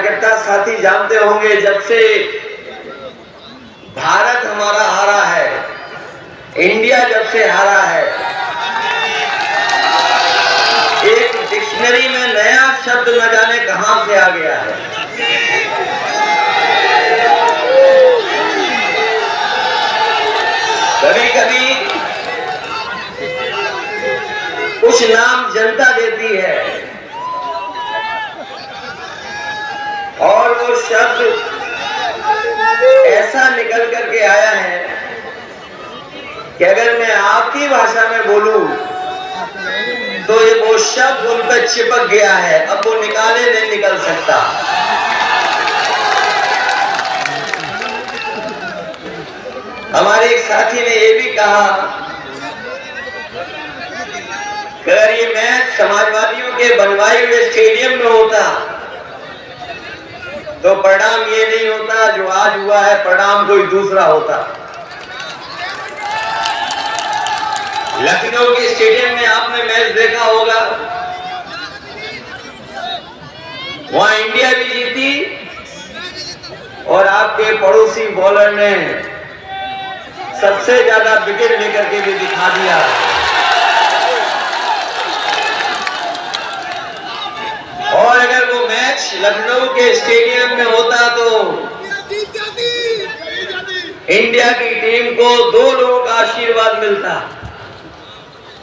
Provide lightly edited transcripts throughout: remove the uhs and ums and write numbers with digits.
कार्यकर्ता साथी जानते होंगे, जब से भारत हमारा हारा है, इंडिया जब से हारा है, एक डिक्शनरी में नया शब्द न जाने कहां से आ गया है। कभी कभी कुछ नाम जनता देती है और वो शब्द ऐसा निकल करके आया है कि अगर मैं आपकी भाषा में बोलूं तो ये वो शब्द उन पर चिपक गया है, अब वो निकाले नहीं निकल सकता। हमारे एक साथी ने ये भी कहा कि अगर ये मैच समाजवादियों के बनवाए हुए स्टेडियम में होता तो परिणाम ये नहीं होता जो आज हुआ है, परिणाम कोई दूसरा होता। लखनऊ के स्टेडियम में आपने मैच देखा होगा, वहां इंडिया भी जीती और आपके पड़ोसी बॉलर ने सबसे ज्यादा विकेट लेकर के भी दिखा दिया। और अगर वो मैच लखनऊ के स्टेडियम में होता तो इंडिया की टीम को 2 लोगों का आशीर्वाद मिलता।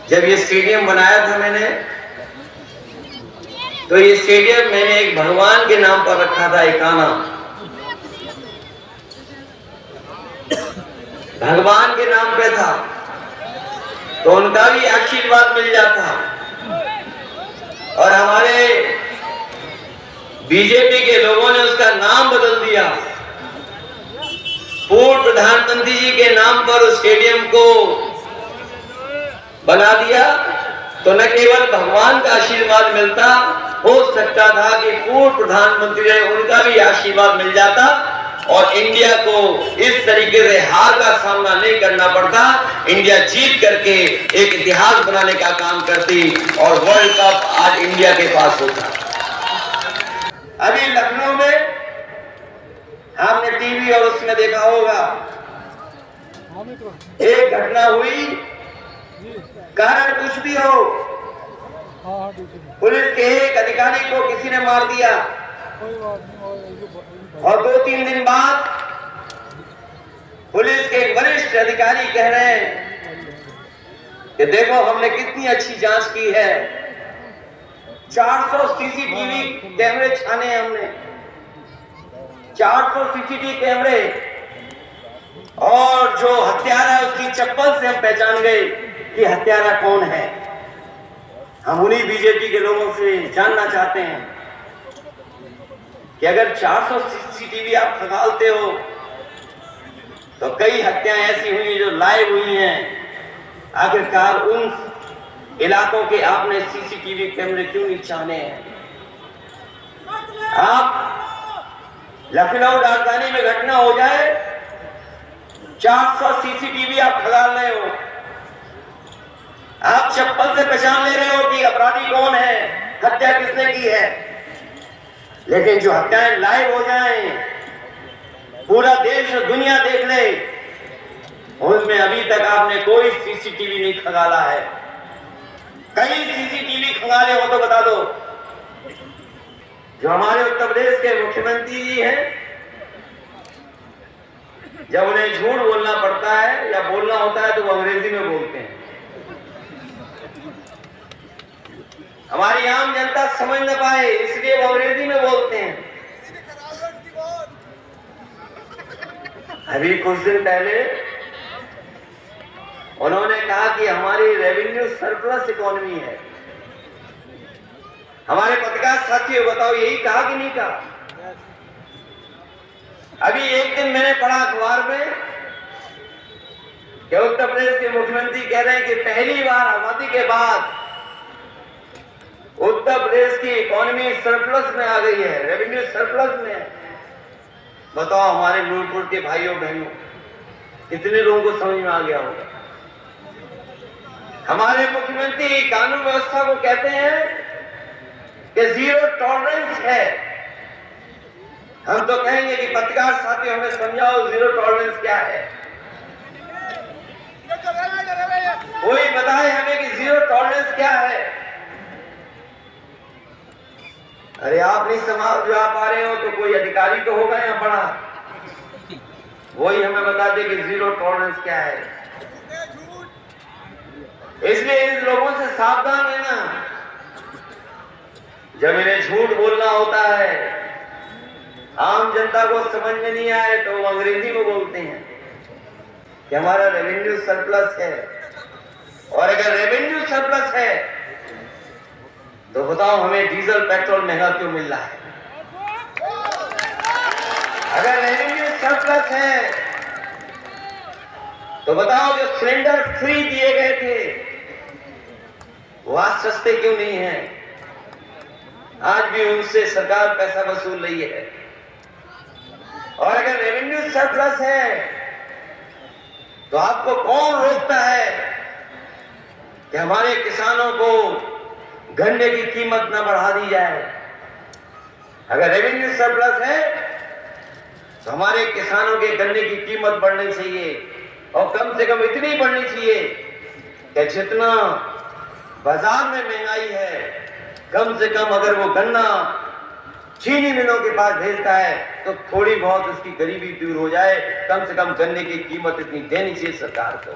जब ये स्टेडियम बनाया था मैंने, तो ये स्टेडियम मैंने एक भगवान के नाम पर रखा था, एकाना। भगवान के नाम पे था तो उनका भी आशीर्वाद मिल जाता। और हमारे बीजेपी के लोगों ने उसका नाम बदल दिया, पूर्व प्रधानमंत्री जी के नाम पर उस स्टेडियम को बना दिया। तो न केवल भगवान का आशीर्वाद मिलता, हो सकता था कि पूर्व प्रधानमंत्री ने उनका भी आशीर्वाद मिल जाता और इंडिया को इस तरीके से हार का सामना नहीं करना पड़ता। इंडिया जीत करके एक इतिहास बनाने का काम करती और वर्ल्ड कप आज इंडिया के पास होता। अभी लखनऊ में आपने टीवी और उसमें देखा होगा, एक घटना हुई, कारण कुछ भी हो, पुलिस के एक अधिकारी को किसी ने मार दिया और 2-3 दिन बाद पुलिस के वरिष्ठ अधिकारी कह रहे हैं कि देखो हमने कितनी अच्छी जांच की है, 400 सीसीटीवी कैमरे छाने हमने, 400 सीसीटीवी कैमरे, और जो हत्यारा है उसकी चप्पल से हम पहचान गए कि हत्यारा कौन है। हम उन्हीं बीजेपी के लोगों से जानना चाहते हैं कि अगर 400 सीसीटीवी आप खंगालते हो तो कई हत्याएं ऐसी हुई जो लाइव हुई हैं, आखिरकार उन इलाकों के आपने सीसीटीवी कैमरे क्यों नहीं छाने हैं? आप लखनऊ राजधानी में घटना हो जाए, 400 सीसीटीवी आप खंगाल रहे हो, आप चप्पल से पहचान ले रहे हो कि अपराधी कौन है, हत्या किसने की है, लेकिन जो हत्याएं लाइव हो जाएं, पूरा देश और दुनिया देख ले, उनमें अभी तक आपने कोई सीसीटीवी नहीं खंगाला है। कई सीसीटीवी खंगाले हो तो बता दो। जो हमारे उत्तर प्रदेश के मुख्यमंत्री जी हैं, जब उन्हें झूठ बोलना पड़ता है या बोलना होता है तो वो अंग्रेजी में बोलते हैं। हमारी आम जनता समझ न पाए इसलिए वो अंग्रेजी में बोलते हैं। अभी कुछ दिन पहले उन्होंने कहा कि हमारी रेवेन्यू सरप्लस इकोनॉमी है। हमारे पत्रकार साथियों बताओ, यही कहा कि नहीं कहा? अभी एक दिन मैंने पढ़ा अखबार में कि उत्तर प्रदेश के मुख्यमंत्री कह रहे हैं कि पहली बार आजादी के बाद उत्तर प्रदेश की इकोनॉमी सरप्लस में आ गई है, रेवेन्यू सरप्लस में है। बताओ हमारे नूरपुर के भाइयों बहनों, कितने लोगों को समझ में आ गया होगा? हमारे मुख्यमंत्री कानून व्यवस्था को कहते हैं कि जीरो टॉलरेंस है हम तो कहेंगे कि पत्रकार साथियों हमें समझाओ जीरो टॉलरेंस क्या है। कोई बताए हमें कि जीरो टॉलरेंस क्या है। अरे आप नहीं समझ जा पा रहे हो तो कोई अधिकारी तो होगा यहाँ बड़ा, वही हमें बता दे कि जीरो टॉलरेंस क्या है। इसलिए इन लोगों से सावधान रहना। जब इन्हें झूठ बोलना होता है, आम जनता को समझ में नहीं आए तो वो अंग्रेजी में बोलते हैं कि हमारा रेवेन्यू सरप्लस है। और अगर रेवेन्यू सरप्लस है तो बताओ हमें डीजल पेट्रोल महंगा क्यों मिल रहा है। अगर रेवेन्यू सरप्लस है तो बताओ जो सिलेंडर फ्री दिए गए थे वो आज सस्ते क्यों नहीं है। आज भी उनसे सरकार पैसा वसूल रही है। और अगर रेवेन्यू सरप्लस है तो आपको कौन रोकता है कि हमारे किसानों को गन्ने की कीमत न बढ़ा दी जाए। अगर रेवेन्यू सरप्लस है तो हमारे किसानों के गन्ने की कीमत बढ़नी चाहिए और कम से कम इतनी बढ़नी चाहिए कि जितना बाजार में महंगाई है, कम से कम अगर वो गन्ना चीनी मिलों के पास भेजता है तो थोड़ी बहुत उसकी गरीबी दूर हो जाए। कम से कम गन्ने की कीमत इतनी देनी चाहिए सरकार को।